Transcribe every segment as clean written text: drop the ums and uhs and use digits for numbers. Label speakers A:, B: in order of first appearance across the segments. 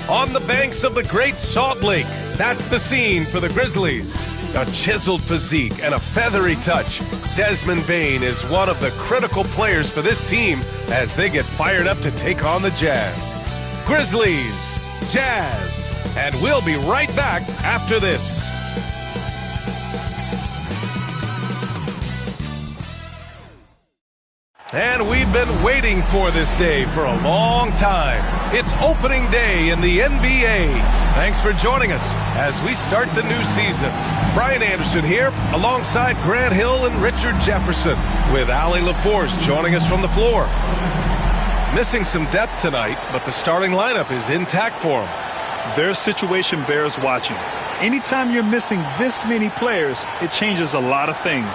A: On the banks of the Great Salt Lake, that's the scene for the Grizzlies. A chiseled physique and a feathery touch, Desmond Bane is one of the critical players for this team as they get fired up to take on the Jazz. Grizzlies, Jazz, and we'll be right back after this. And we've been waiting for this day for a long time. It's opening day in the NBA. Thanks for joining us as we start the new season. Brian Anderson here alongside Grant Hill and Richard Jefferson with Allie LaForce joining us from the floor. Missing some depth tonight, but the starting lineup is intact for them.
B: Their situation bears watching. Anytime you're missing this many players, it changes a lot of things.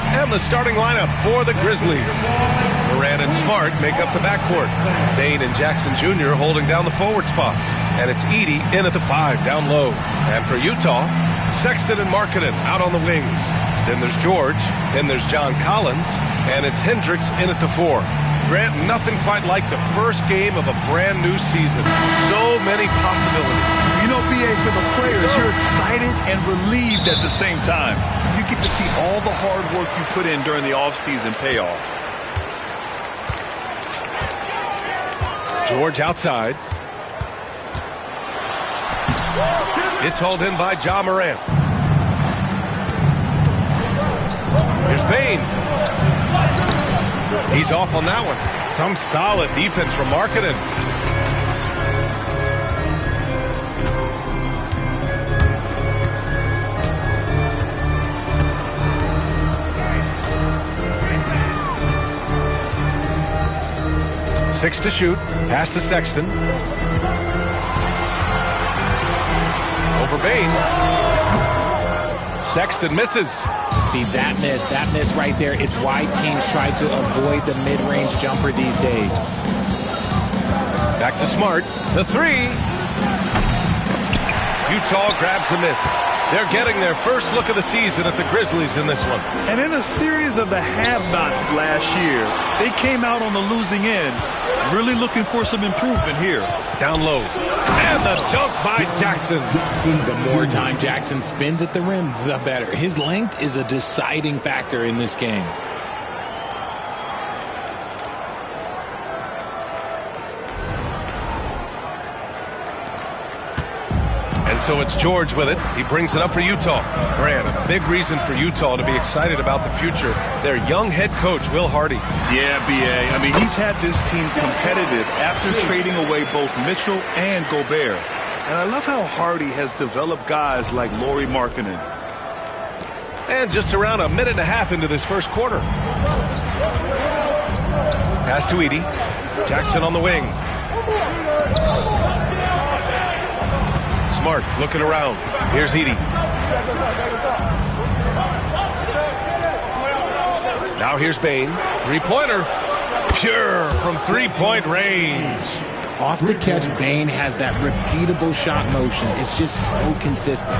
A: And the starting lineup for the Grizzlies. Morant and Smart make up the backcourt. Bane and Jackson Jr. holding down the forward spots. And it's Edey in at the 5 down low. And for Utah, Sexton and Markkanen out on the wings. Then there's George. Then there's John Collins. And it's Hendricks in at the 4. Grant, nothing quite like the first game of a brand new season. So many possibilities.
B: You know, BA, for the players, you're excited and relieved at the same time. You get to see all the hard work you put in during the offseason pay off.
A: George outside. It's hauled in by Ja Morant. Here's Bane. He's off on that one. Some solid defense from Markkanen. Six to shoot. Pass to Sexton. Over Bane. Sexton misses.
C: See, that miss right there, it's why teams try to avoid the mid-range jumper these days.
A: Back to Smart. The 3. Utah grabs the miss. They're getting their first look of the season at the Grizzlies in this one.
B: And in a series of the have-nots last year, they came out on the losing end, really looking for some improvement here.
A: Down low. And the dunk by Jackson.
C: The more time Jackson spins at the rim, the better. His length is a deciding factor in this game.
A: So it's George with it. He brings it up for Utah. Grant, a big reason for Utah to be excited about the future. Their young head coach, Will Hardy.
B: Yeah, B.A. I mean, he's had this team competitive after trading away both Mitchell and Gobert. And I love how Hardy has developed guys like Lauri Markkanen.
A: And just around a minute and a half into this first quarter. Pass to Edey. Jackson on the wing. Smart looking around. Here's Edey. Now here's Bane. Three-pointer. Pure from three-point range.
C: Off the catch, Bane has that repeatable shot motion. It's just so consistent.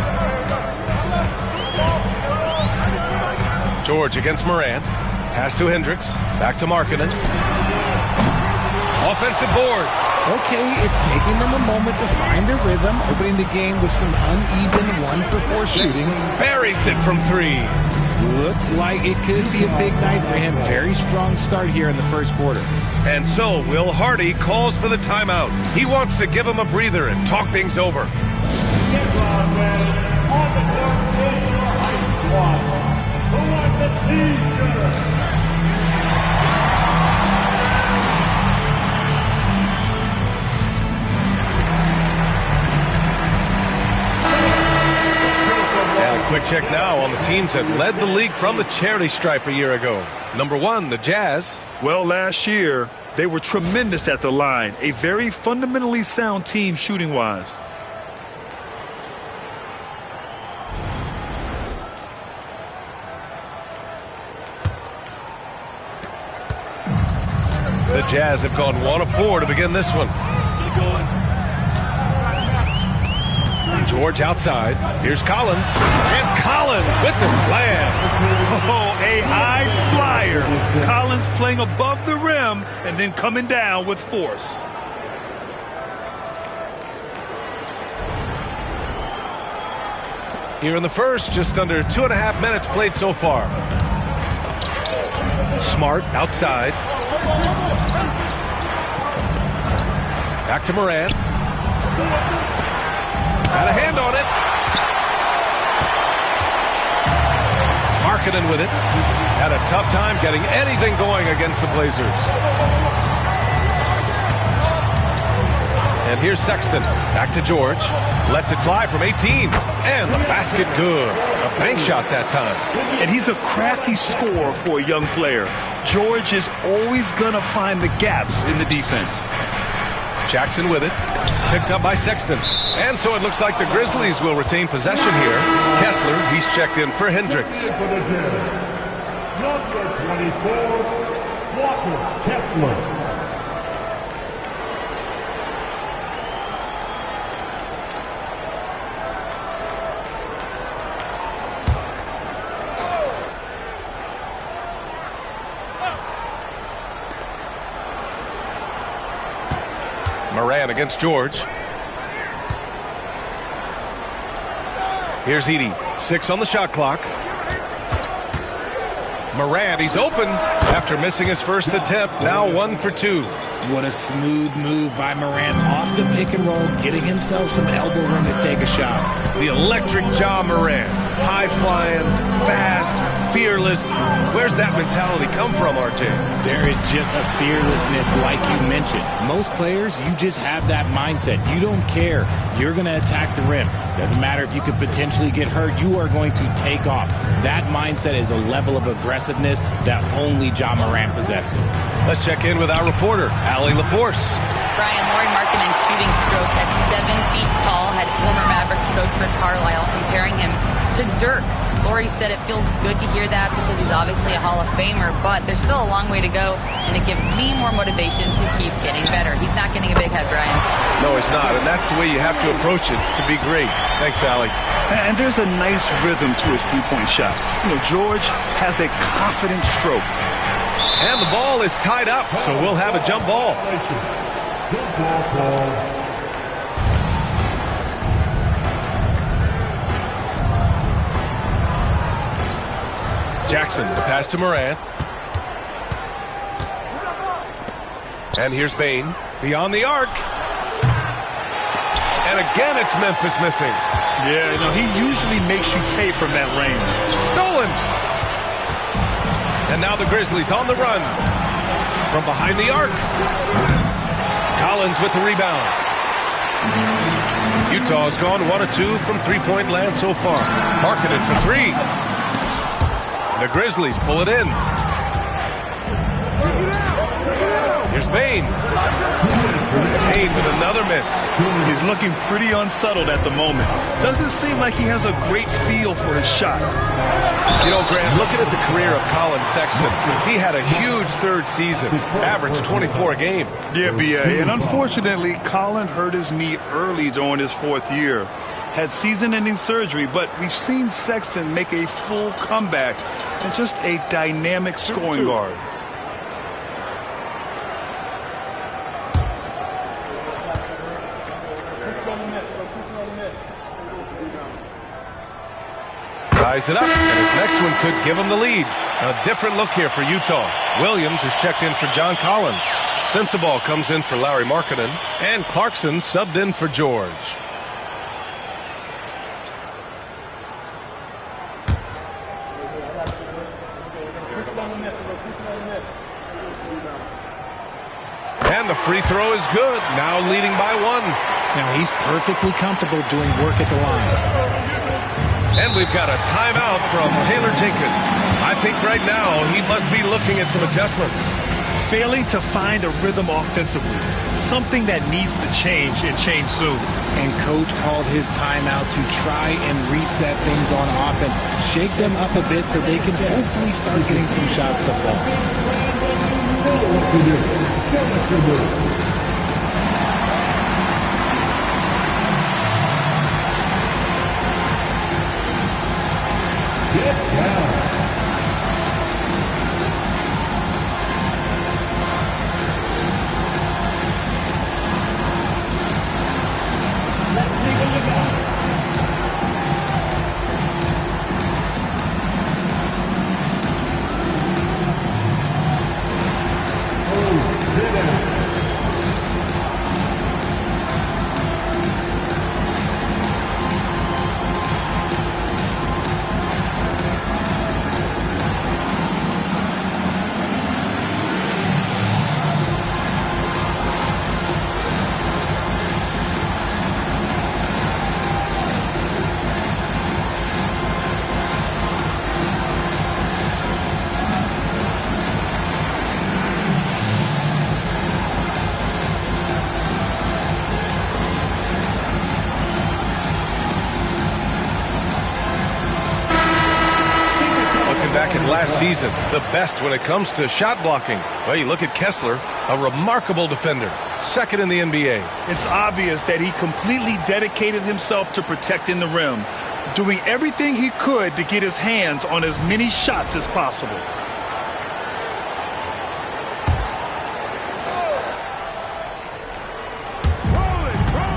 A: George against Morant. Pass to Hendricks. Back to Markkanen. Offensive board.
C: Okay, it's taking them a moment to find their rhythm, opening the game with some uneven 1-for-4 shooting.
A: Buries it from 3.
C: Looks like it could be a big night for him. Very strong start here in the first quarter.
A: And so Will Hardy calls for the timeout. He wants to give him a breather and talk things over. Quick check now on the teams that led the league from the charity stripe a year ago. Number 1, the Jazz.
B: Well, last year, they were tremendous at the line. A very fundamentally sound team shooting-wise.
A: The Jazz have gone 1 of 4 to begin this one. George outside. Here's Collins. And Collins with the slam.
B: Oh, a high flyer. Collins playing above the rim and then coming down with force.
A: Here in the first, just under 2.5 minutes played so far. Smart outside. Back to Morant. Got a hand on it. Markkanen with it. Had a tough time getting anything going against the Blazers. And here's Sexton. Back to George. Lets it fly from 18. And the basket good. A bank shot that time.
B: And he's a crafty scorer for a young player. George is always going to find the gaps in the defense.
A: Jackson with it. Picked up by Sexton. And so it looks like the Grizzlies will retain possession here. Kessler, he's checked in for Hendricks.
D: Number 24, Walker Kessler.
A: Morant against George. Here's Edie. 6 on the shot clock. Morant, he's open after missing his first attempt. Now 1 for 2.
C: What a smooth move by Morant off the pick and roll, getting himself some elbow room to take a shot.
A: The electric Ja Morant. High flying, fast, fearless. Where's that mentality come from, RJ?
C: There is just a fearlessness like you mentioned. Most players, you just have that mindset. You don't care. You're going to attack the rim. Doesn't matter if you could potentially get hurt. You are going to take off. That mindset is a level of aggressiveness that only Ja Morant possesses.
A: Let's check in with our reporter, Allie LaForce.
E: Brian, Lauri Markkanen's shooting stroke at 7 feet tall had former Mavericks coach Rick Carlisle comparing him to Dirk. Lauri said it feels good to hear that because he's obviously a Hall of Famer, but there's still a long way to go, and it gives me more motivation to keep getting better. He's not getting a big head, Brian.
A: No, he's not, and that's the way you have to approach it to be great. Thanks, Allie.
B: And there's a nice rhythm to his three-point shot. You know, George has a confident stroke.
A: And the ball is tied up, so we'll have a jump ball.
D: Jump ball call.
A: Jackson, the pass to Morant. And here's Bane, beyond the arc. And again, it's Memphis missing.
B: Yeah, you know, he usually makes you pay from that range.
A: Stolen. And now the Grizzlies on the run. From behind the arc. Collins with the rebound. Utah's gone 1 of 2 from three-point land so far. Markkanen for 3. The Grizzlies pull it in. Here's Bane. Bane with another miss.
B: He's looking pretty unsettled at the moment. Doesn't seem like he has a great feel for his shot.
A: You know, Grant, looking at the career of Colin Sexton, he had a huge third season, averaged 24 a game.
B: Yeah, B.A. And unfortunately, Colin hurt his knee early during his 4th year. Had season-ending surgery, but we've seen Sexton make a full comeback and just a dynamic scoring guard.
A: Ties it up, and his next one could give him the lead. A different look here for Utah. Williams is checked in for John Collins. Sensabaugh comes in for Lauri Markkanen, and Clarkson subbed in for George. And the free throw is good, now leading by 1.
C: Now he's perfectly comfortable doing work at the line.
A: And we've got a timeout from Taylor Jenkins. I think right now he must be looking at some adjustments.
B: Failing to find a rhythm offensively. Something that needs to change and change soon.
C: And coach called his timeout to try and reset things on offense. Shake them up a bit so they can hopefully start getting some shots to fall.
D: Get down. Let's see what you got. Oh, sit down.
A: Back in last season, the best when it comes to shot blocking. Well, you look at Kessler, a remarkable defender, second in the NBA.
B: It's obvious that he completely dedicated himself to protecting the rim, doing everything he could to get his hands on as many shots as possible.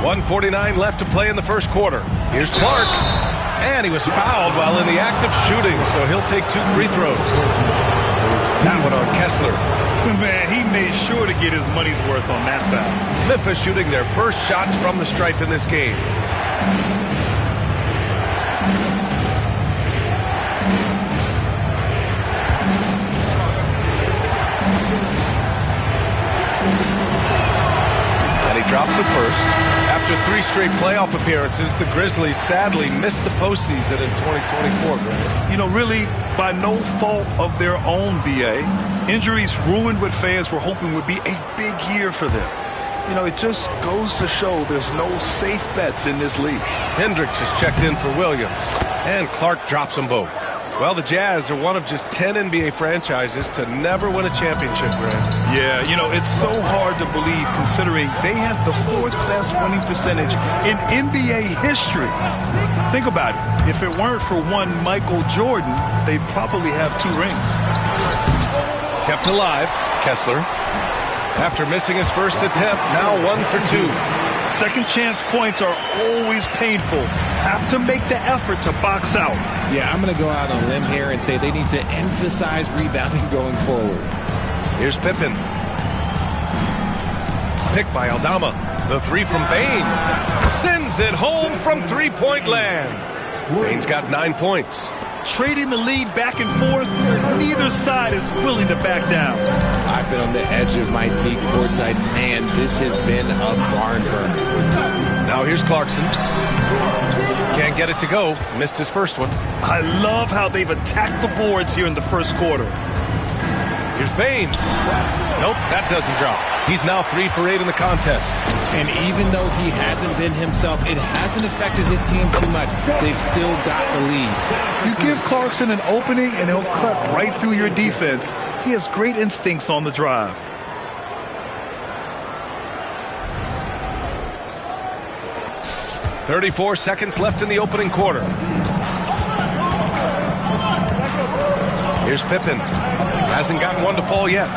A: .149 left to play in the first quarter. Here's Clark. And he was fouled while in the act of shooting, so he'll take 2 free throws. That one on Kessler.
B: Man, he made sure to get his money's worth on that foul.
A: Memphis shooting their first shots from the stripe in this game. And he drops it first. After 3 straight playoff appearances, the Grizzlies sadly missed the postseason in 2024, Greg.
B: You know, really, by no fault of their own, BA. Injuries ruined what fans were hoping would be a big year for them. You know, it just goes to show there's no safe bets in this league.
A: Hendricks has checked in for Williams, and Clark drops them both. Well, the Jazz are one of just 10 NBA franchises to never win a championship, Greg.
B: Yeah, you know, it's so hard to believe considering they had the 4th best winning percentage in NBA history. Think about it. If it weren't for one Michael Jordan, they'd probably have 2 rings.
A: Kept alive, Kessler. After missing his first attempt, now 1 for 2.
B: Second chance points are always painful. Have to make the effort to box out.
C: Yeah, I'm going to go out on a limb here and say they need to emphasize rebounding going forward.
A: Here's Pippen. Picked by Aldama. The 3 from Bane. Sends it home from three-point land. Bane's got 9 points.
B: Trading the lead back and forth, neither side is willing to back down.
C: I've been on the edge of my seat courtside. Man, this has been a barn burner.
A: Now here's Clarkson. Can't get it to go. Missed his first one.
B: I love how they've attacked the boards here in the first quarter.
A: Here's Bane. Nope, that doesn't drop. He's now 3 for 8 in the contest.
C: And even though he hasn't been himself, it hasn't affected his team too much. They've still got the lead.
B: You give Clarkson an opening and he'll cut right through your defense. He has great instincts on the drive.
A: .34 seconds left in the opening quarter. Here's Pippen. Hasn't gotten one to fall yet.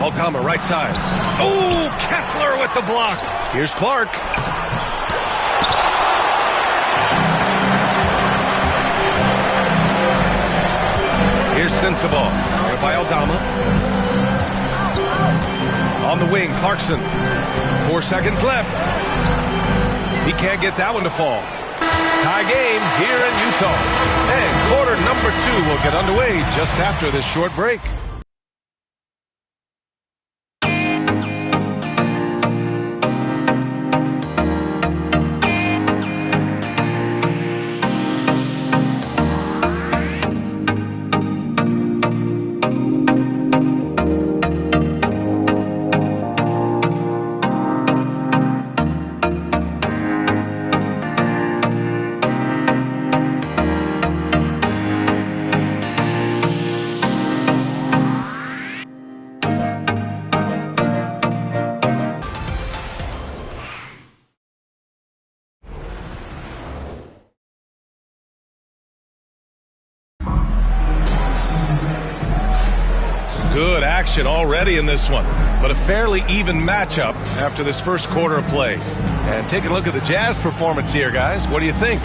A: Aldama, right side. Oh, Kessler with the block. Here's Clark. Here's Sensabaugh. Guarded by Aldama. On the wing, Clarkson. 4 seconds left. He can't get that one to fall. Tie game here in Utah. And quarter number 2 will get underway just after this short break. Good action already in this one, but a fairly even matchup after this first quarter of play. And take a look at the Jazz performance here, guys. What do you think?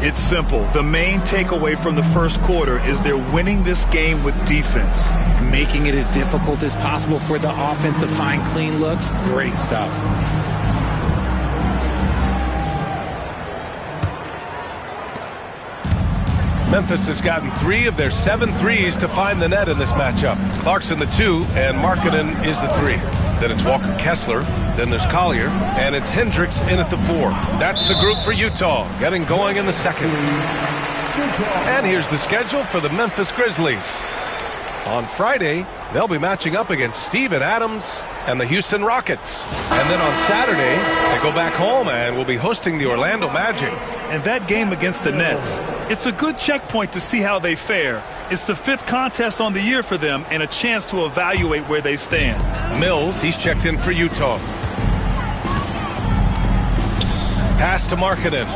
B: It's simple. The main takeaway from the first quarter is they're winning this game with defense.
C: Making it as difficult as possible for the offense to find clean looks. Great stuff.
A: Memphis has gotten 3 of their 7 threes to find the net in this matchup. Clarkson the 2, and Markkanen is the 3. Then it's Walker Kessler, then there's Collier, and it's Hendricks in at the 4. That's the group for Utah, getting going in the second. And here's the schedule for the Memphis Grizzlies. On Friday, they'll be matching up against Steven Adams and the Houston Rockets. And then on Saturday, they go back home and will be hosting the Orlando Magic.
B: And that game against the Nets, it's a good checkpoint to see how they fare. It's the 5th contest on the year for them and a chance to evaluate where they stand.
A: Mills, he's checked in for Utah. Pass to Markkanen.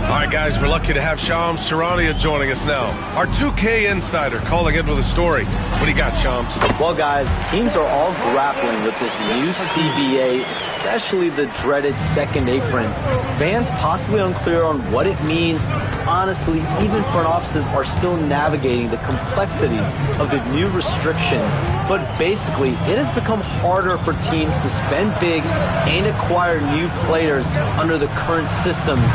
A: All right, guys, we're lucky to have Shams Charania joining us now. Our 2K insider calling in with a story. What do you got, Shams?
F: Well, guys, teams are all grappling with this new CBA, especially the dreaded second apron. Fans possibly unclear on what it means. Honestly, even front offices are still navigating the complexities of the new restrictions. But basically, it has become harder for teams to spend big and acquire new players under the current systems.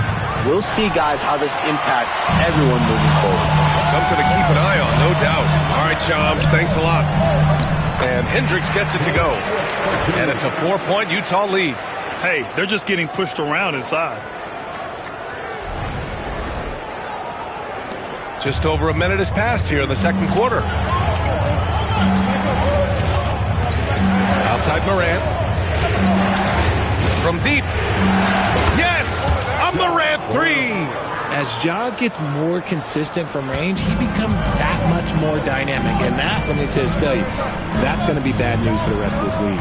F: We'll see, guys, how this impacts everyone moving forward.
A: Something to keep an eye on, no doubt. All right, Shams, thanks a lot. And Hendricks gets it to go. And it's a 4-point Utah lead.
B: Hey, they're just getting pushed around inside.
A: Just over a minute has passed here in the second quarter. Outside Morant. From deep. Yes! A Morant 3!
C: As Ja gets more consistent from range, he becomes that much more dynamic. And that, let me just tell you, that's going to be bad news for the rest of this league.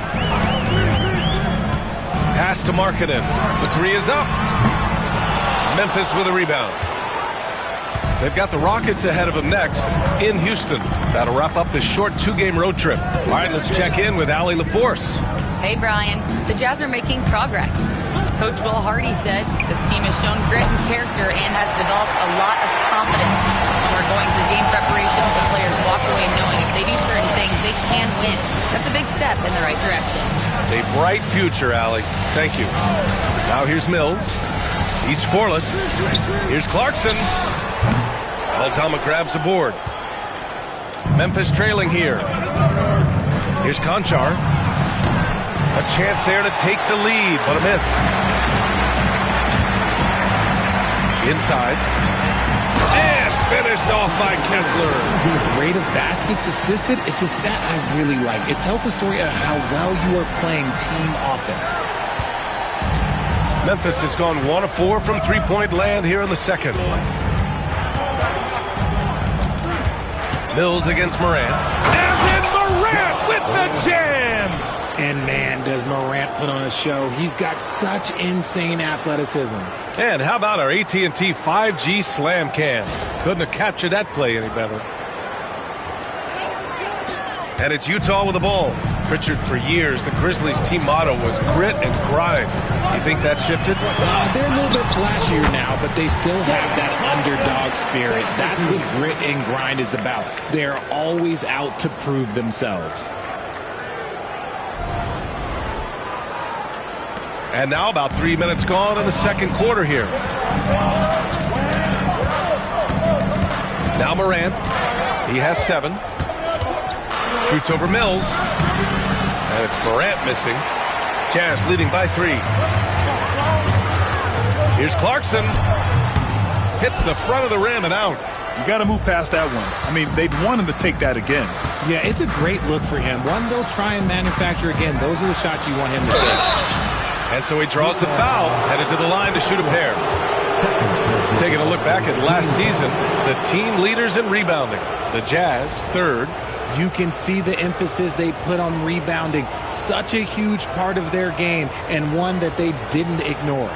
A: Pass to Markkanen. The 3 is up. Memphis with a rebound. They've got the Rockets ahead of them next in Houston. That'll wrap up this short 2-game road trip. All right, let's check in with Allie LaForce.
E: Hey, Brian. The Jazz are making progress. Coach Will Hardy said this team has shown grit and character and has developed a lot of confidence. When we're going through game preparations, the players walk away knowing if they do certain things, they can win. That's a big step in the right direction.
A: A bright future, Allie. Thank you. Now here's Mills. He's scoreless. Here's Clarkson. Aldama grabs a board. Memphis trailing here. Here's Conchar. A chance there to take the lead, but a miss. Inside. And finished off by Kessler.
C: Rate of baskets assisted, it's a stat I really like. It tells the story of how well you are playing team offense.
A: Memphis has gone 1 of 4 from three-point land here in the second. Mills against Morant. And then Morant with the jam!
C: And man, does Morant put on a show. He's got such insane athleticism.
A: And how about our AT&T 5G Slam Cam? Couldn't have captured that play any better. And it's Utah with the ball. Pritchard, for years, the Grizzlies' team motto was grit and grind. You think that shifted?
C: They're a little bit flashier now, but they still have that underdog spirit. That's what grit and grind is about. They're always out to prove themselves.
A: And now about 3 minutes gone in the second quarter here. Now Morant. He has 7. Shoots over Mills. And it's Morant missing. Jazz leading by 3. Here's Clarkson. Hits the front of the rim and out.
B: You got to move past that one. I mean, they'd want him to take that again.
C: Yeah, it's a great look for him. One they'll try and manufacture again. Those are the shots you want him to take.
A: And so he draws the foul, headed to the line to shoot a pair. Taking a look back at last season, the team leaders in rebounding. The Jazz, 3rd.
C: You can see the emphasis they put on rebounding. Such a huge part of their game, and one that they didn't ignore.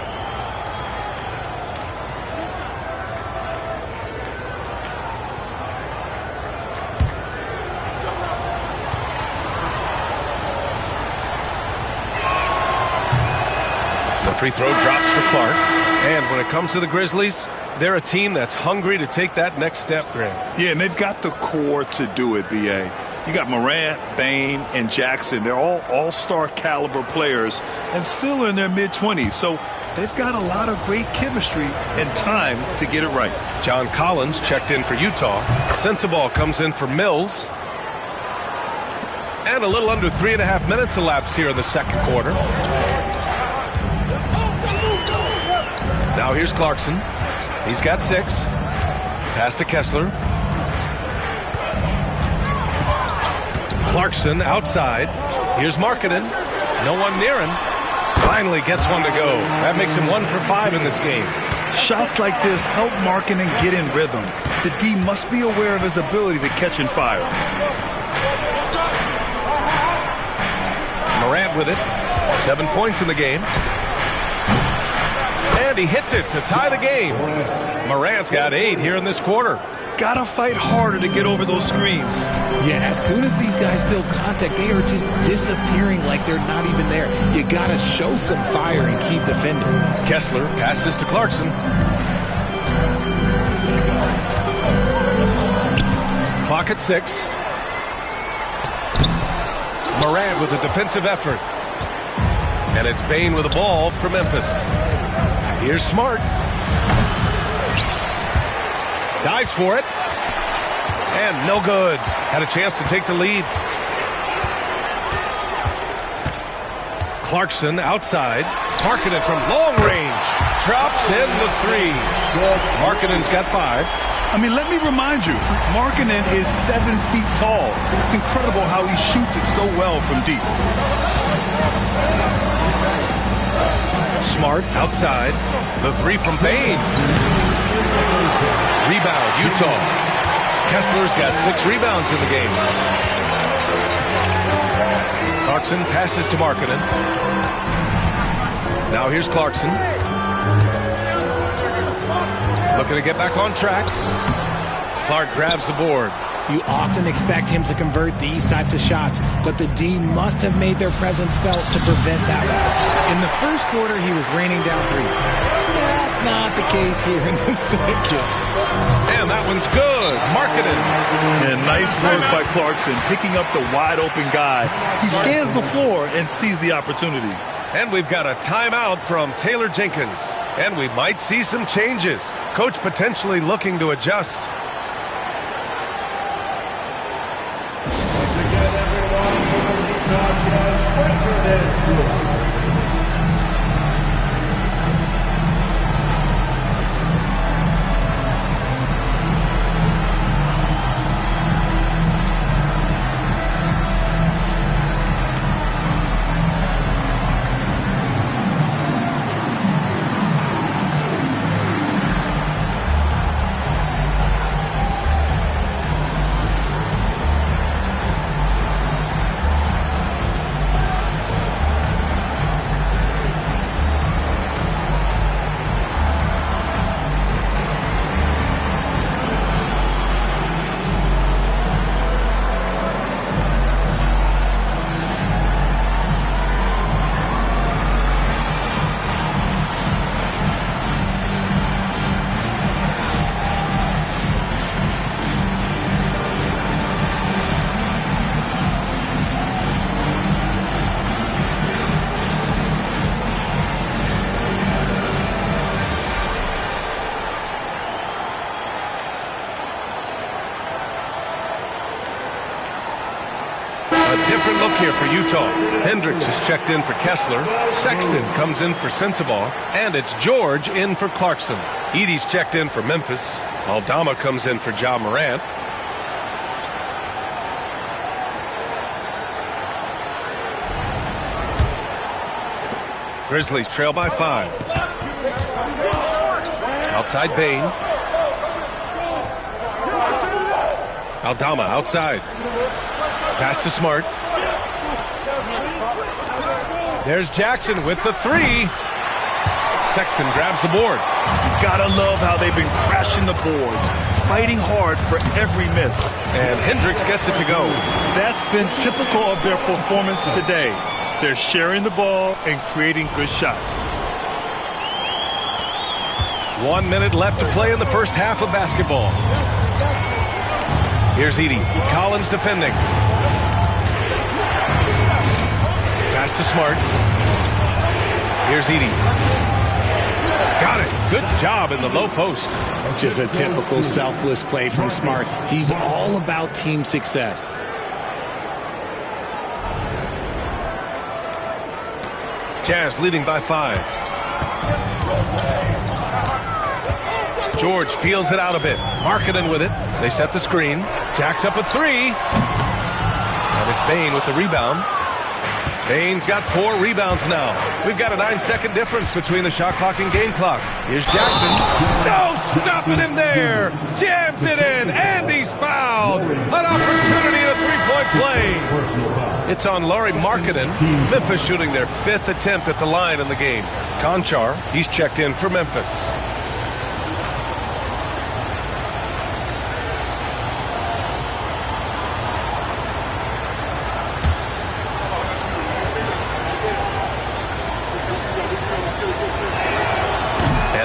A: Free throw drops for Clark. And when it comes to the Grizzlies, they're a team that's hungry to take that next step, Graham.
B: Yeah, and they've got the core to do it, B.A. You got Morant, Bane, and Jackson. They're all all-star caliber players and still in their mid-20s. So they've got a lot of great chemistry and time to get it right.
A: John Collins checked in for Utah. Sensabaugh comes in for Mills. And a little under 3.5 minutes elapsed here in the second quarter. Now here's Clarkson. He's got 6. Pass to Kessler. Clarkson outside. Here's Markkanen. No one near him. Finally gets one to go. That makes him 1 for 5 in this game.
B: Shots like this help Markkanen get in rhythm. The D must be aware of his ability to catch and fire.
A: Morant with it. 7 points in the game. And he hits it to tie the game. Morant's got 8 here in this quarter.
B: Gotta fight harder to get over those screens.
C: Yeah, as soon as these guys build contact, they are just disappearing like they're not even there. You gotta show some fire and keep defending.
A: Kessler passes to Clarkson. Clock at 6. Morant with a defensive effort. And it's Bane with the ball for Memphis. Here's Smart. Dives for it. And no good. Had a chance to take the lead. Clarkson outside. Markkanen from long range. Drops in the 3. Markkanen's got 5.
B: I mean, let me remind you, Markkanen is 7 feet tall. It's incredible how he shoots it so well from deep.
A: Smart outside. The 3 from Bane. Rebound, Utah. Kessler's got 6 rebounds in the game. Clarkson passes to Markkanen. Now here's Clarkson. Looking to get back on track. Clark grabs the board.
C: You often expect him to convert these types of shots, but the D must have made their presence felt to prevent that one. In the first quarter, he was raining down 3. That's not the case here in the second.
A: And that one's good. Markkanen.
B: And nice work by Clarkson, picking up the wide-open guy. He scans the floor and sees the opportunity.
A: And we've got a timeout from Taylor Jenkins. And we might see some changes. Coach potentially looking to adjust. Different look here for Utah. Hendricks is checked in for Kessler. Sexton comes in for Sensabaugh. And it's George in for Clarkson. Edey's checked in for Memphis. Aldama comes in for Ja Morant. Grizzlies trail by 5. Outside Bane. Aldama outside. Pass to Smart. There's Jackson with the 3. Sexton grabs the board.
B: You gotta love how they've been crashing the boards, fighting hard for every miss.
A: And Hendricks gets it to go.
B: That's been typical of their performance today. They're sharing the ball and creating good shots.
A: 1 minute left to play in the first half of basketball. Here's Edey. Collins defending. Pass to Smart. Here's Edey. Got it. Good job in the low post.
C: Just a typical selfless play from Smart. He's all about team success.
A: Jazz leading by 5. George feels it out a bit. Markkanen with it. They set the screen. Jacks up a 3. And it's Bane with the rebound. Bane's got 4 rebounds now. We've got a 9-second difference between the shot clock and game clock. Here's Jackson. No stopping him there. Jams it in, and he's fouled. An opportunity, a three-point play. It's on Lauri Markkanen. Memphis shooting their 5th attempt at the line in the game. Conchar, he's checked in for Memphis.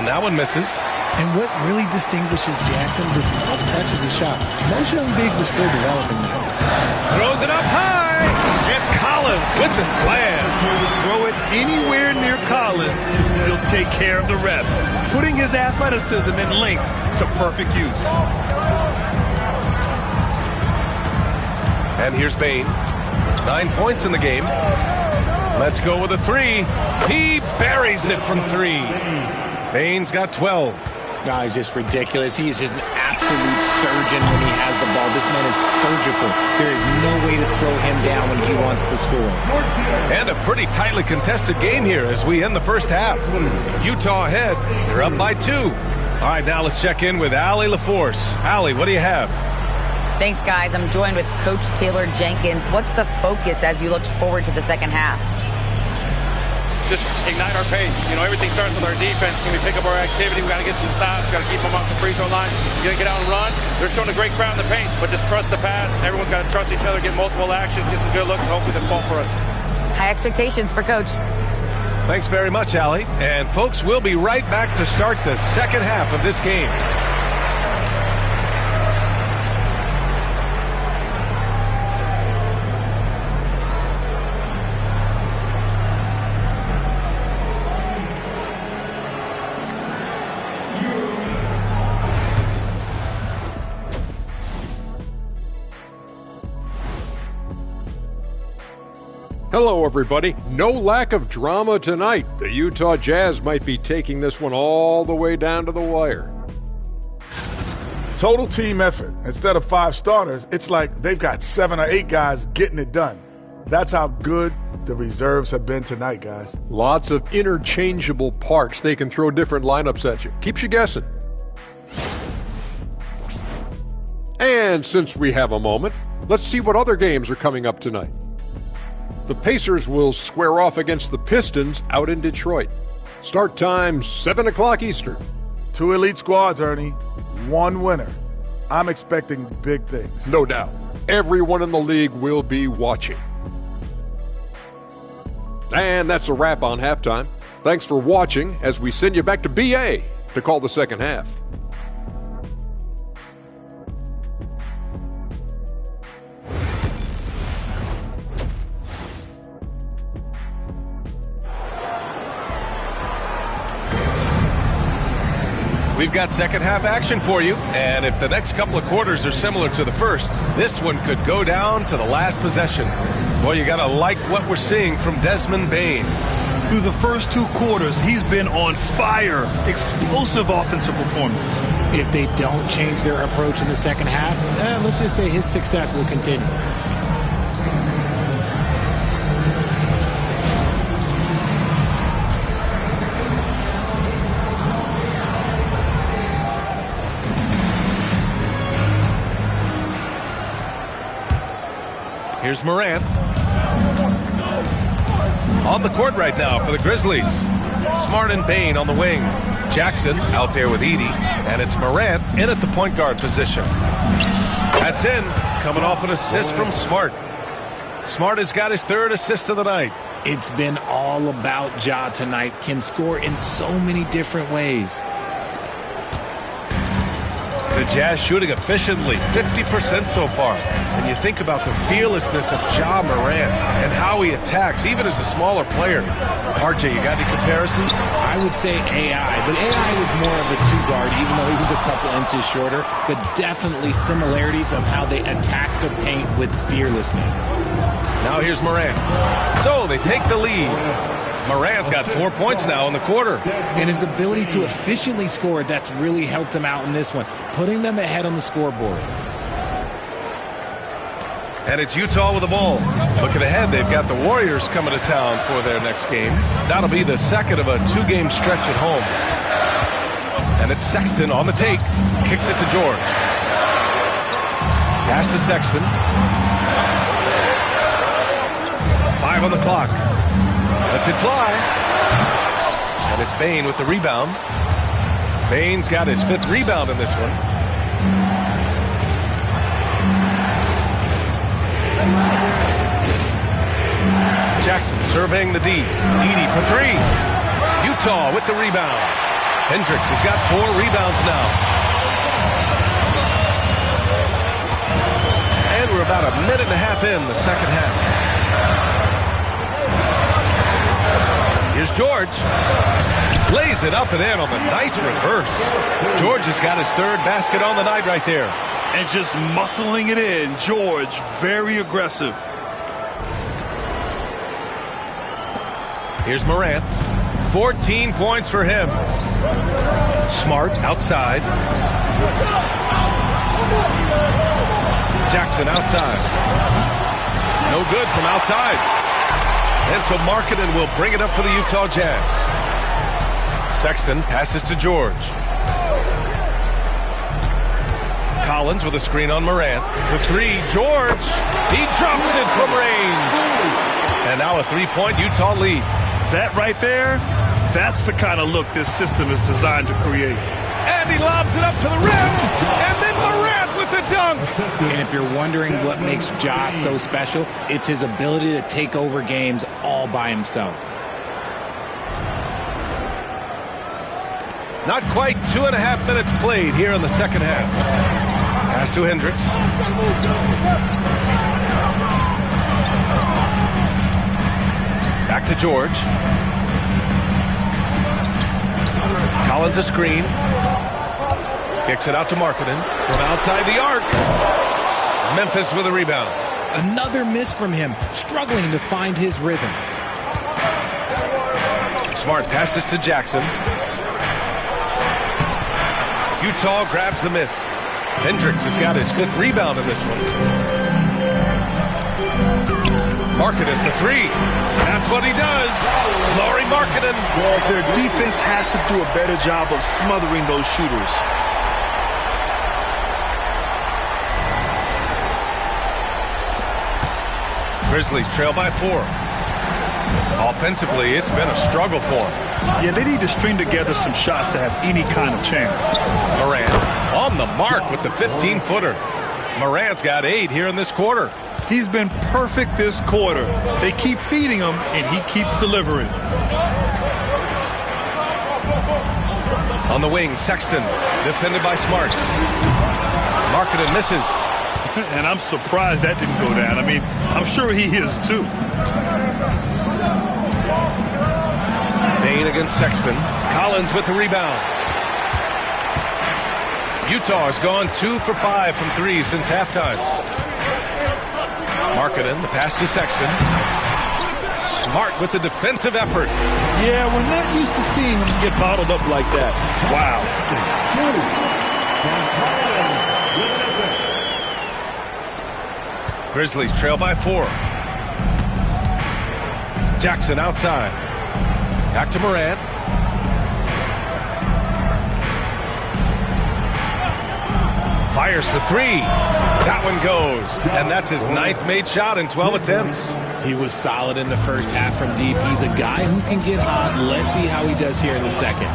A: That one misses.
C: And what really distinguishes Jackson, the soft touch of the shot. Most young bigs are still developing that.
A: Throws it up high, and Collins with the slam.
B: Throw it anywhere near Collins, he'll take care of the rest, putting his athleticism and length to perfect use.
A: And here's Bane. 9 points in the game. Let's go with a 3. He buries it from 3. Bane's got 12.
C: Guys, just ridiculous. He is just an absolute surgeon when he has the ball. This man is surgical. There is no way to slow him down when he wants to score.
A: And a pretty tightly contested game here as we end the first half. Utah ahead. They're up by 2. All right, now let's check in with Allie LaForce. Allie, what do you have?
E: Thanks, guys. I'm joined with Coach Taylor Jenkins. What's the focus as you look forward to the second half?
G: Just ignite our pace. You know, everything starts with our defense. Can we pick up our activity? We got to get some stops. Got to keep them off the free throw line. You got to get out and run. They're showing a great crowd in the paint, but just trust the pass. Everyone's got to trust each other, get multiple actions, get some good looks, and hopefully they fall for us.
E: High expectations for Coach.
A: Thanks very much, Allie. And folks, we'll be right back to start the second half of this game.
H: Hello, everybody. No lack of drama tonight. The Utah Jazz might be taking this one all the way down to the wire.
I: Total team effort. Instead of 5 starters, it's like they've got 7 or 8 guys getting it done. That's how good the reserves have been tonight, guys.
H: Lots of interchangeable parts. They can throw different lineups at you. Keeps you guessing. And since we have a moment, let's see what other games are coming up tonight. The Pacers will square off against the Pistons out in Detroit. Start time, 7 o'clock Eastern.
I: 2 elite squads, Ernie. 1 winner. I'm expecting big things.
H: No doubt. Everyone in the league will be watching. And that's a wrap on halftime. Thanks for watching as we send you back to BA to call the second half.
A: We've got second half action for you, and if the next couple of quarters are similar to the first, this one could go down to the last possession. Boy, you gotta like what we're seeing from Desmond Bane.
B: Through the first 2 quarters, he's been on fire. Explosive offensive performance.
C: If they don't change their approach in the second half, let's just say his success will continue.
A: Here's Morant. On the court right now for the Grizzlies. Smart and Bane on the wing. Jackson out there with Edey. And it's Morant in at the point guard position. That's in. Coming off an assist from Smart. Smart has got his 3rd assist of the night.
C: It's been all about Ja tonight. Can score in so many different ways.
A: The Jazz shooting efficiently, 50% so far. And you think about the fearlessness of Ja Morant and how he attacks, even as a smaller player. RJ, you got any comparisons?
C: I would say AI, but AI was more of a two-guard, even though he was a couple inches shorter, but definitely similarities of how they attack the paint with fearlessness.
A: Now here's Morant. So they take the lead. Morant's got 4 points now in the quarter.
C: And his ability to efficiently score, that's really helped him out in this one, putting them ahead on the scoreboard.
A: And it's Utah with the ball. Looking ahead, they've got the Warriors coming to town for their next game. That'll be the second of a two-game stretch at home. And it's Sexton on the take. Kicks it to George. Pass to Sexton. 5 on the clock. Lets it fly. And it's Bane with the rebound. Bane's got his 5th rebound in this one. Jackson surveying the D. Edey for 3. Utah with the rebound. Hendricks has got 4 rebounds now. And we're about a minute and a half in the second half. Here's George. Lays it up and in on the nice reverse. George has got his 3rd basket on the night right there.
B: And just muscling it in. George, very aggressive.
A: Here's Morant. 14 points for him. Smart outside. Jackson outside. No good from outside. And so Markkanen will bring it up for the Utah Jazz. Sexton passes to George. Collins with a screen on Morant. For 3, George. He drops it from range. And now a 3-point Utah lead.
B: That right there, that's the kind of look this system is designed to create.
A: And he lobs it up to the rim. And then Morant with the dunk.
C: And if you're wondering what makes Ja so special, it's his ability to take over games all by himself.
A: Not quite 2.5 minutes played here in the second half. Pass to Hendricks. Back to George. Collins a screen. Kicks it out to Markkanen from outside the arc. Memphis with a rebound.
C: Another miss from him, struggling to find his rhythm.
A: Smart passes to Jackson. Utah grabs the miss. Hendricks has got his 5th rebound in this one. Markkanen for 3. That's what he does. Lauri Markkanen.
B: Well, their defense has to do a better job of smothering those shooters.
A: Grizzlies trail by 4. Offensively, it's been a struggle for them.
B: Yeah, they need to string together some shots to have any kind of chance.
A: Morant on the mark with the 15-footer. Morant's got 8 here in this quarter.
B: He's been perfect this quarter. They keep feeding him, and he keeps delivering.
A: On the wing, Sexton, defended by Smart. Markkanen misses.
B: And I'm surprised that didn't go down. I mean, I'm sure he is too.
A: Bane against Sexton. Collins with the rebound. Utah has gone 2 for 5 from 3 since halftime. Markkanen, the pass to Sexton. Smart with the defensive effort.
B: Yeah, we're not used to seeing him get bottled up like that. Wow.
A: Grizzlies trail by 4. Jackson outside. Back to Morant. Fires for 3. That one goes. And that's his 9th made shot in 12 attempts.
C: He was solid in the first half from deep. He's a guy who can get hot. Let's see how he does here in the second.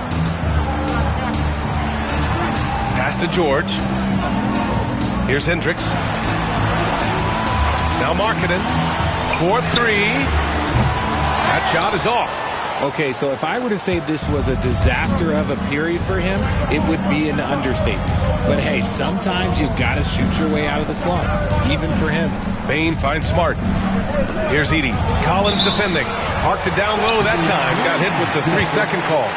A: Pass to George. Here's Hendricks. Now Markkanen. 4-3. That shot is off.
C: Okay, so if I were to say this was a disaster of a period for him, it would be an understatement. But hey, sometimes you got to shoot your way out of the slump, even for him.
A: Bane finds Smart. Here's Edey. Collins defending. Parked it down low that time. Got hit with the 3-second call.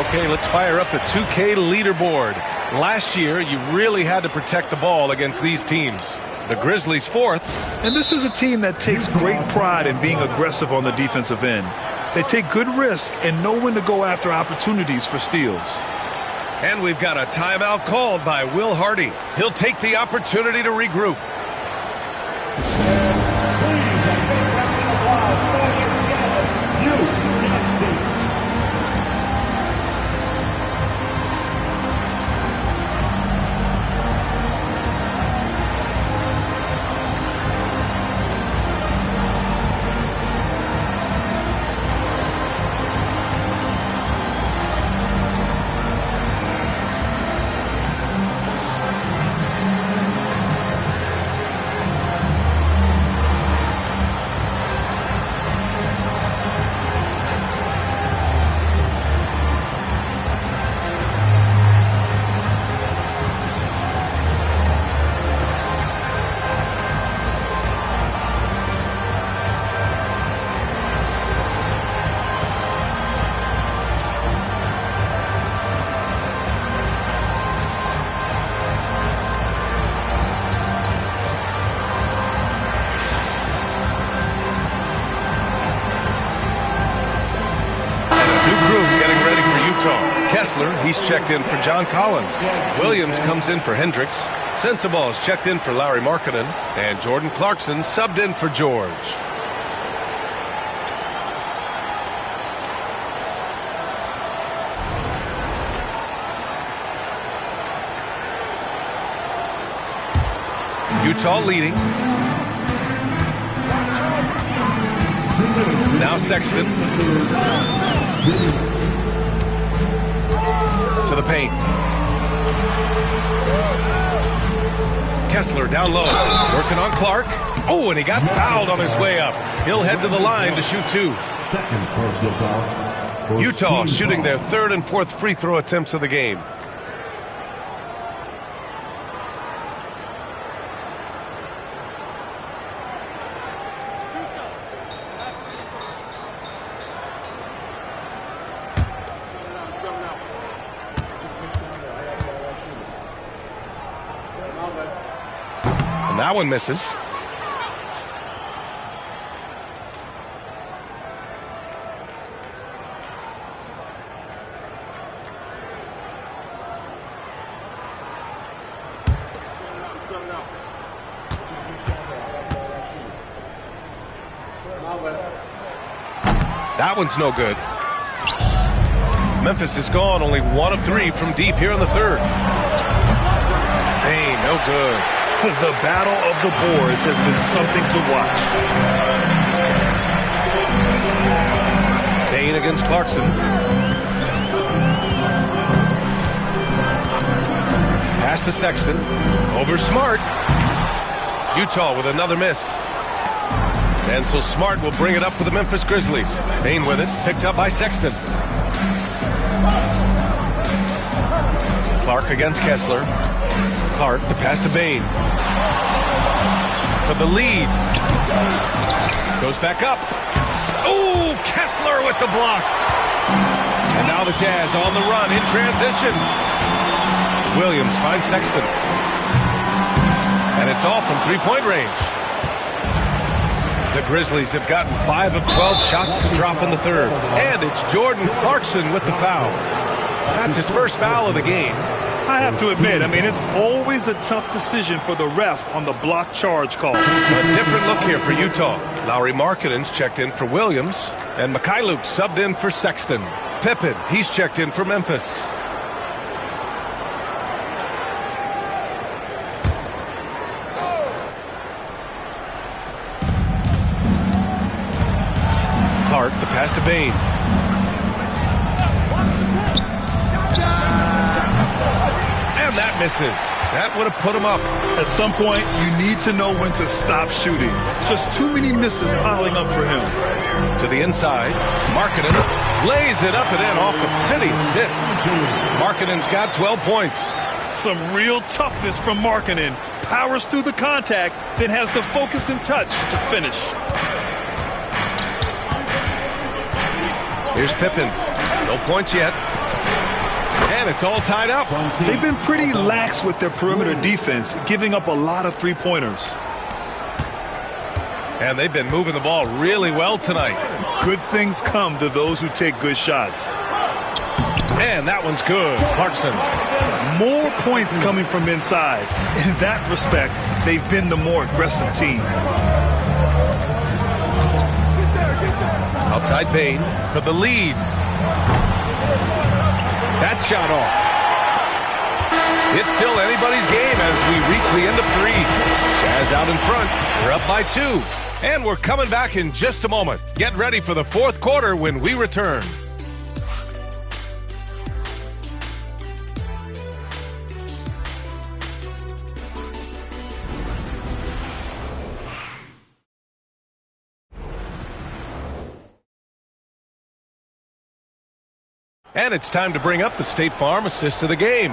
A: Okay, let's fire up the 2K leaderboard. Last year, you really had to protect the ball against these teams. The Grizzlies 4th.
B: And this is a team that takes great pride in being aggressive on the defensive end. They take good risk and know when to go after opportunities for steals.
A: And we've got a timeout called by Will Hardy. He'll take the opportunity to regroup. He's checked in for John Collins. Williams comes in for Hendricks. Sensabaugh is checked in for Lauri Markkanen. And Jordan Clarkson subbed in for George. Utah leading. Now Sexton. To the paint. Kessler down low. Working on Clark. Oh, and he got fouled on his way up. He'll head to the line to shoot 2.
D: Second personal foul.
A: Utah shooting their 3rd and 4th free throw attempts of the game. That one misses. That one's no good. Memphis is gone, only 1 of 3 from deep here in the 3rd. Hey, no good.
B: The battle of the boards has been something to watch.
A: Dane against Clarkson. Pass to Sexton. Over Smart. Utah with another miss. And so Smart will bring it up for the Memphis Grizzlies. Dane with it. Picked up by Sexton. Clark against Kessler. Clark, the pass to Bane. For the lead. Goes back up. Oh, Kessler with the block. And now the Jazz on the run in transition. Williams finds Sexton. And it's all from three-point range. The Grizzlies have gotten 5 of 12 shots to drop in the 3rd. And it's Jordan Clarkson with the foul. That's his first foul of the game.
B: I have to admit, it's always a tough decision for the ref on the block charge call.
A: A different look here for Utah. Lauri Markkanen's checked in for Williams, and Mikhailuk subbed in for Sexton. Pippen, he's checked in for Memphis. Clark, the pass to Bane. That misses. That would have put him up.
B: At some point, you need to know when to stop shooting. Just too many misses piling up for him.
A: To the inside. Markkanen lays it up and in off the pretty assist. Markkanen's got 12 points.
B: Some real toughness from Markkanen. Powers through the contact, then has the focus and touch to finish.
A: Here's Pippen. No points yet. And it's all tied up.
B: They've been pretty lax with their perimeter defense, giving up a lot of three-pointers.
A: And they've been moving the ball really well tonight.
B: Good things come to those who take good shots.
A: And that one's good. Clarkson.
B: More points coming from inside. In that respect, they've been the more aggressive team.
A: Outside Bain for the lead. That shot off. It's still anybody's game as we reach the end of 3. Jazz out in front. We're up by 2. And we're coming back in just a moment. Get ready for the fourth quarter when we return. And it's time to bring up the State Farm assist of the game.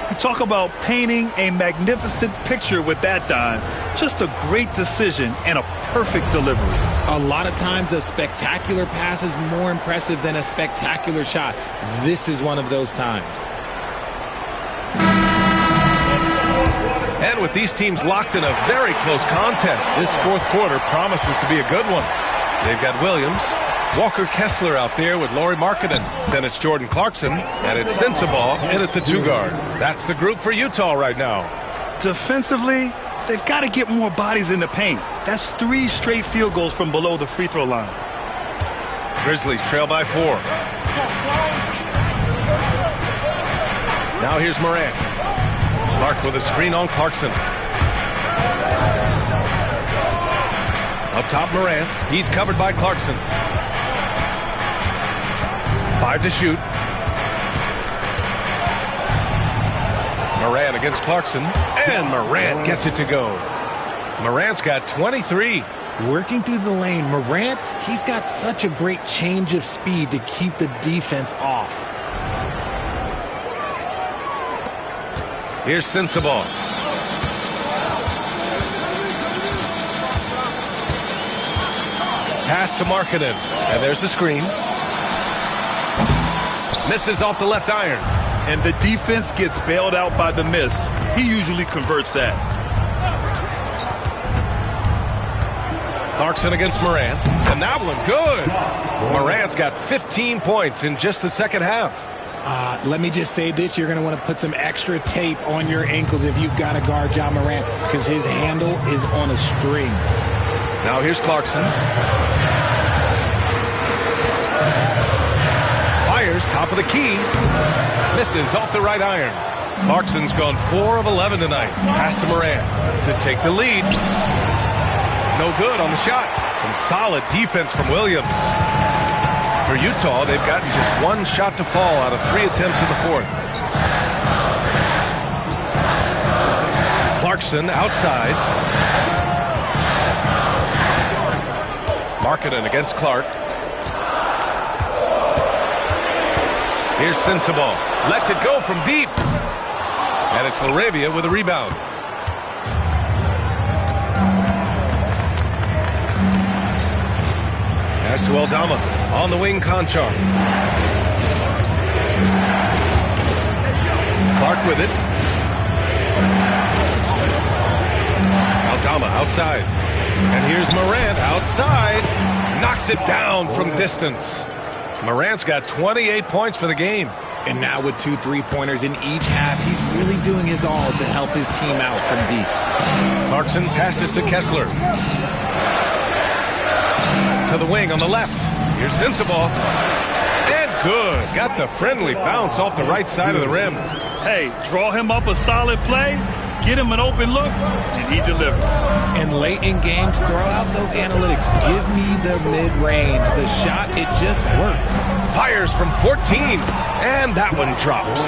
B: You talk about painting a magnificent picture with that dime. Just a great decision and a perfect delivery.
C: A lot of times a spectacular pass is more impressive than a spectacular shot. This is one of those times.
A: And with these teams locked in a very close contest, this fourth quarter promises to be a good one. They've got Williams, Walker Kessler out there with Lauri Markkanen. Then it's Jordan Clarkson, and it's Sensabaugh in at the 2-guard. That's the group for Utah right now.
B: Defensively, they've got to get more bodies in the paint. That's 3 straight field goals from below the free throw line.
A: Grizzlies trail by 4. Now here's Morant. Clark with a screen on Clarkson. Up top, Morant. He's covered by Clarkson. 5 to shoot. Morant against Clarkson. And Morant gets it to go. Morant's got 23.
C: Working through the lane, Morant, he's got such a great change of speed to keep the defense off.
A: Here's Sensabaugh. Pass to Markkanen. And there's the screen. Misses off the left iron.
B: And the defense gets bailed out by the miss. He usually converts that.
A: Clarkson against Morant. And that one good. Morant's got 15 points in just the second half.
C: Let me just say this. You're going to want to put some extra tape on your ankles if you've got to guard Ja Morant because his handle is on a string.
A: Now here's Clarkson. Fires top of the key. Misses off the right iron. Clarkson's gone 4 of 11 tonight. Pass to Morant to take the lead. No good on the shot. Some solid defense from Williams. For Utah, they've gotten just 1 shot to fall out of 3 attempts in the fourth. Clarkson outside. Markkanen against Clark. Here's Sensabaugh. Lets it go from deep. And it's LaRavia with a rebound. Pass to Aldama. On the wing, Conchar. Clark with it. Aldama outside. And here's Morant outside. Knocks it down from distance. Morant's got 28 points for the game.
C: And now with 2 3-pointers in each half, he's really doing his all to help his team out from deep.
A: Clarkson passes to Kessler. To the wing on the left. Here's Sensabaugh. And good. Got the friendly bounce off the right side of the rim.
B: Hey, draw him up a solid play, get him an open look, and he delivers.
C: And late in games, throw out those analytics. Give me the mid-range. The shot, it just works.
A: Fires from 14. And that one drops.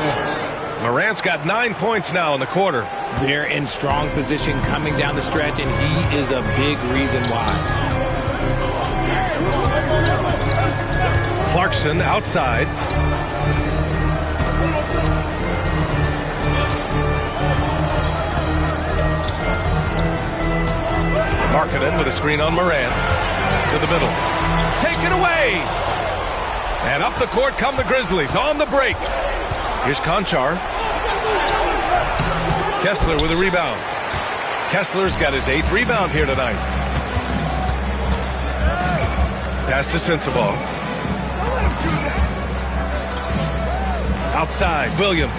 A: Morant's got 9 points now in the quarter.
C: They're in strong position coming down the stretch, and he is a big reason why.
A: Clarkson outside. Markkanen with a screen on Morant. To the middle. Taken away! And up the court come the Grizzlies on the break. Here's Konchar. Kessler with a rebound. Kessler's got his 8th rebound here tonight. Pass to Sensabaugh. Outside, Williams.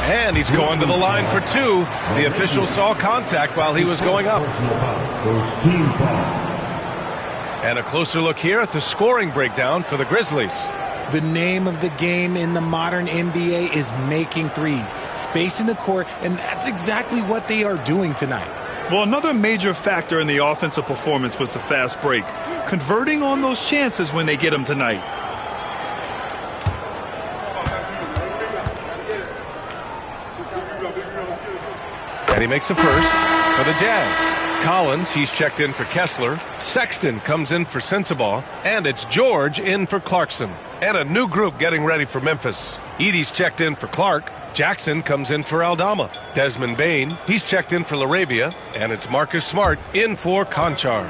A: And he's going to the line for 2. The official saw contact while he was going up. And a closer look here at the scoring breakdown for the Grizzlies.
C: The name of the game in the modern NBA is making threes, spacing the court, and that's exactly what they are doing tonight.
B: Well, another major factor in the offensive performance was the fast break, converting on those chances when they get them tonight.
A: And he makes a first for the Jazz. Collins, he's checked in for Kessler. Sexton comes in for Sensabaugh. And it's George in for Clarkson. And a new group getting ready for Memphis. Edey's checked in for Clark. Jackson comes in for Aldama. Desmond Bane, he's checked in for LaRavia. And it's Marcus Smart in for Konchar.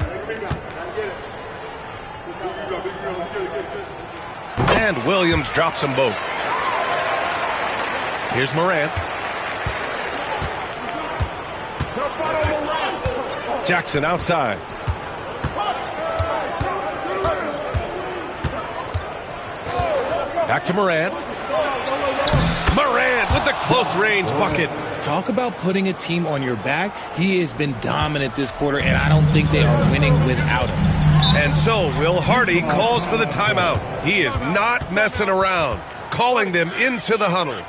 A: And Williams drops them both. Here's Morant. Jackson outside. Back to Morant. Morant with the close range bucket.
C: Talk about putting a team on your back. He has been dominant this quarter, and I don't think they are winning without him.
A: And so Will Hardy calls for the timeout. He is not messing around, calling them into the huddle.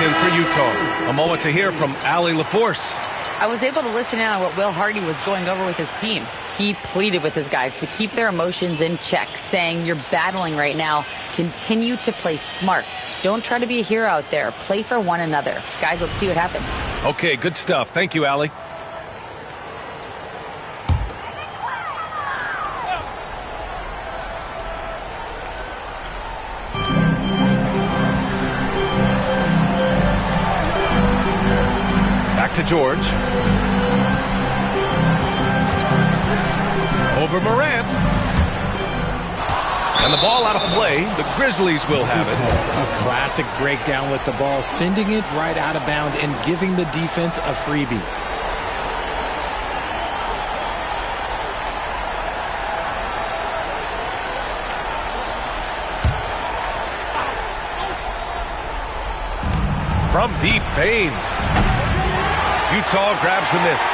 A: In for Utah. A moment to hear from Allie LaForce.
E: I was able to listen in on what Will Hardy was going over with his team. He pleaded with his guys to keep their emotions in check, saying, "You're battling right now. Continue to play smart. Don't try to be a hero out there. Play for one another." Guys, let's see what happens.
A: Okay, good stuff. Thank you, Allie. To George. Over Morant. And the ball out of play. The Grizzlies will have it.
C: A classic breakdown with the ball, sending it right out of bounds and giving the defense a freebie.
A: From deep, Bane. Utah grabs the miss.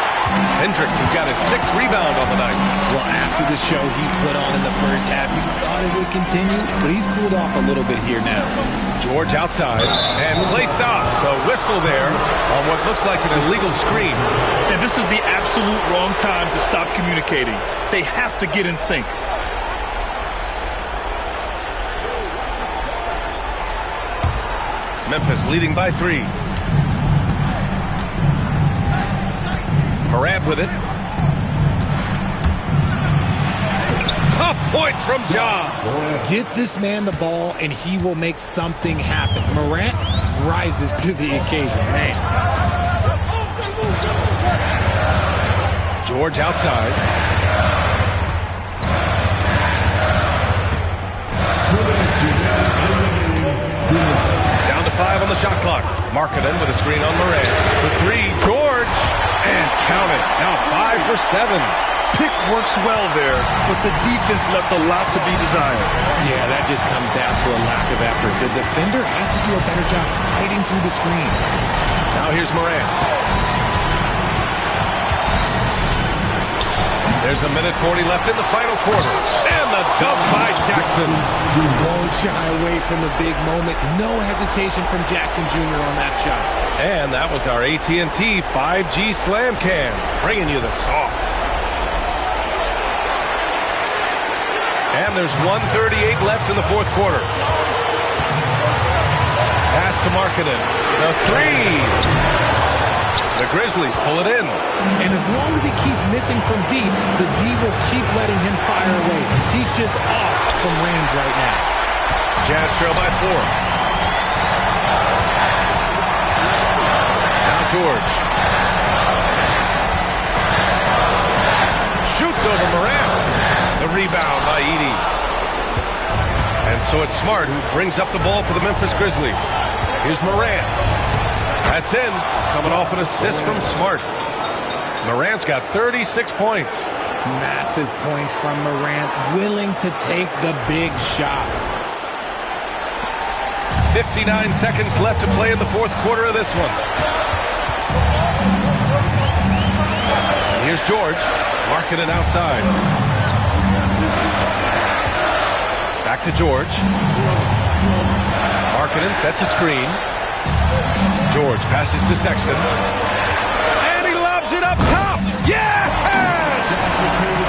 A: Hendricks has got his 6th rebound on the night.
C: Well, after the show he put on in the first half, you thought it would continue, but he's cooled off a little bit here now.
A: George outside, and play stops. A whistle there on what looks like an illegal screen.
B: And this is the absolute wrong time to stop communicating. They have to get in sync.
A: Memphis leading by 3. Morant with it. Tough points from Ja.
C: Get this man the ball and he will make something happen. Morant rises to the occasion, man.
A: George outside. Down to 5 on the shot clock. Markkanen with a screen on Morant. For 3, George. And count it. Now 5 for 7.
B: Pick works well there, but the defense left a lot to be desired.
C: Yeah, that just comes down to a lack of effort. The defender has to do a better job fighting through the screen.
A: Now here's Morant. There's a minute 40 left in the final quarter. And the dunk by Jackson.
C: Won't shy away from the big moment. No hesitation from Jackson Jr. on that shot.
A: And that was our AT&T 5G Slam Cam, bringing you the sauce. And there's 1:38 left in the fourth quarter. Pass to Markkanen. The 3. The Grizzlies pull it in.
C: And as long as he keeps missing from deep, the D will keep letting him fire away. He's just off from range right now.
A: Jazz trail by 4. Now George. Shoots over Morant. The rebound by Edey. And so it's Smart who brings up the ball for the Memphis Grizzlies. Here's Morant. That's in. Coming off an assist from Smart. Morant's got 36 points.
C: Massive points from Morant, willing to take the big shots.
A: 59 seconds left to play in the fourth quarter of this one. And here's George. Markkanen outside. Back to George. Markkanen sets a screen. George passes to Sexton. And he lobs it up top. Yes!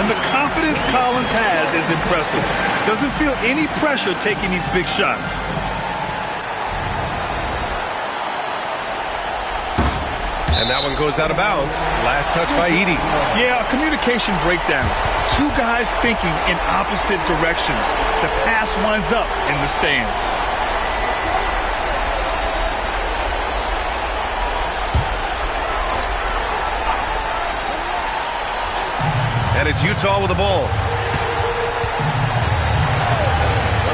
B: And the confidence Collins has is impressive. Doesn't feel any pressure taking these big shots.
A: And that one goes out of bounds. Last touch by Edey.
B: Yeah, a communication breakdown. 2 guys thinking in opposite directions. The pass winds up in the stands.
A: And it's Utah with the ball.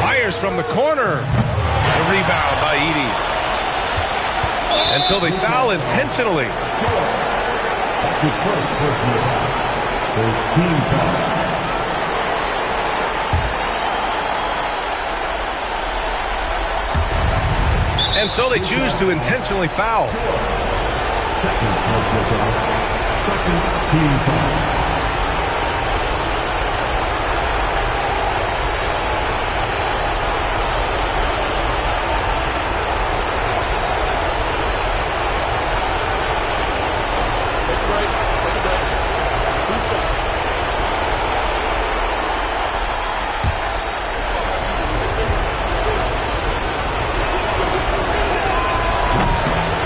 A: Fires from the corner. The rebound by Edey. And so they foul intentionally.
D: His first personal foul. First team foul.
A: And so they choose to intentionally foul.
D: Second personal foul. Second team foul.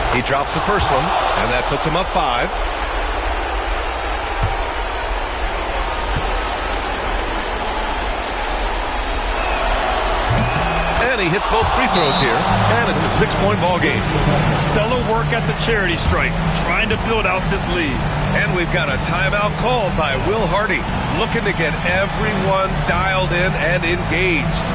A: He drops the first one, and that puts him up 5. And he hits both free throws here, and it's a 6-point ball game.
B: Stellar work at the charity stripe, trying to build out this lead.
A: And we've got a timeout called by Will Hardy, looking to get everyone dialed in and engaged.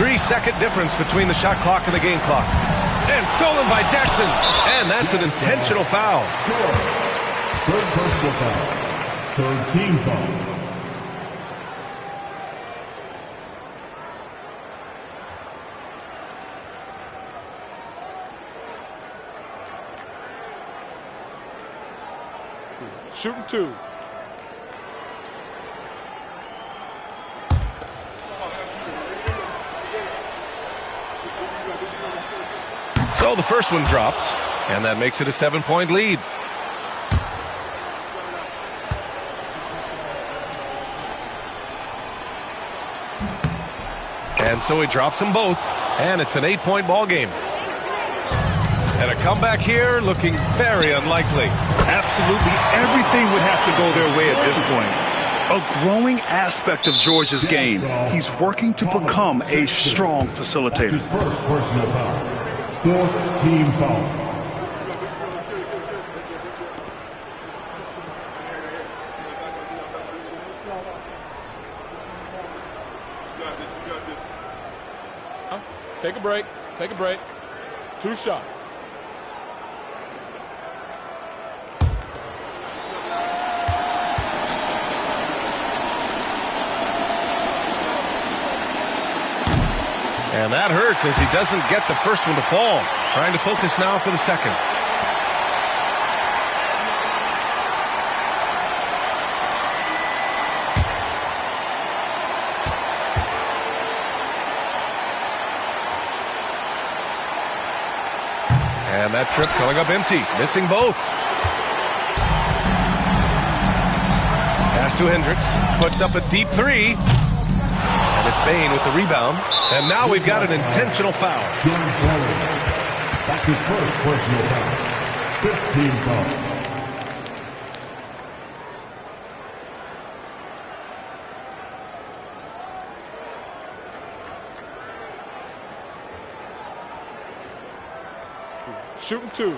A: 3-second difference between the shot clock and the game clock. And stolen by Jackson. And that's an intentional foul.
D: Third personal foul. Third team foul.
J: Shooting 2.
A: So the first one drops, and that makes it a 7-point lead. And so he drops them both, and it's an 8-point ball game. And a comeback here looking very unlikely.
B: Absolutely everything would have to go their way at this point. A growing aspect of George's game. He's working to become a strong facilitator.
D: His first personal foul. Fourth team foul.
J: Take a break. Take a break. 2 shots.
A: And that hurts as he doesn't get the first one to fall. Trying to focus now for the second. And that trip coming up empty, missing both. Pass to Hendricks, puts up a deep 3. And it's Bain with the rebound. And now we've got an intentional foul.
D: That's his first personal foul. 15 foul.
J: Shooting 2.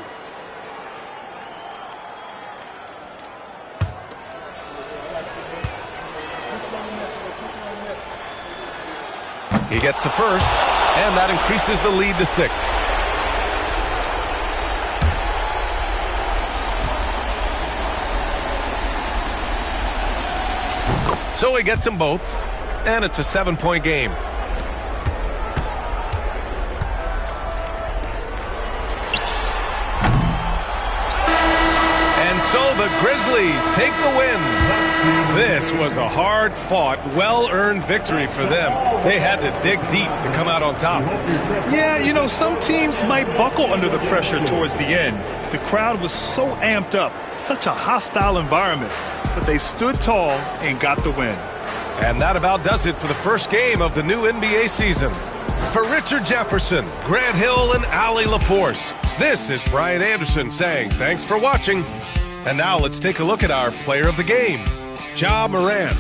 A: He gets the first, and that increases the lead to 6. So he gets them both, and it's a 7-point game. So the Grizzlies take the win. This was a hard-fought, well-earned victory for them. They had to dig deep to come out on top.
B: Yeah, you know, some teams might buckle under the pressure towards the end. The crowd was so amped up, such a hostile environment. But they stood tall and got the win.
A: And that about does it for the first game of the new NBA season. For Richard Jefferson, Grant Hill, and Allie LaForce, this is Brian Anderson saying thanks for watching. And now let's take a look at our player of the game, Ja Morant.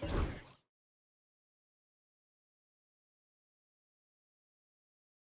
A: Sports.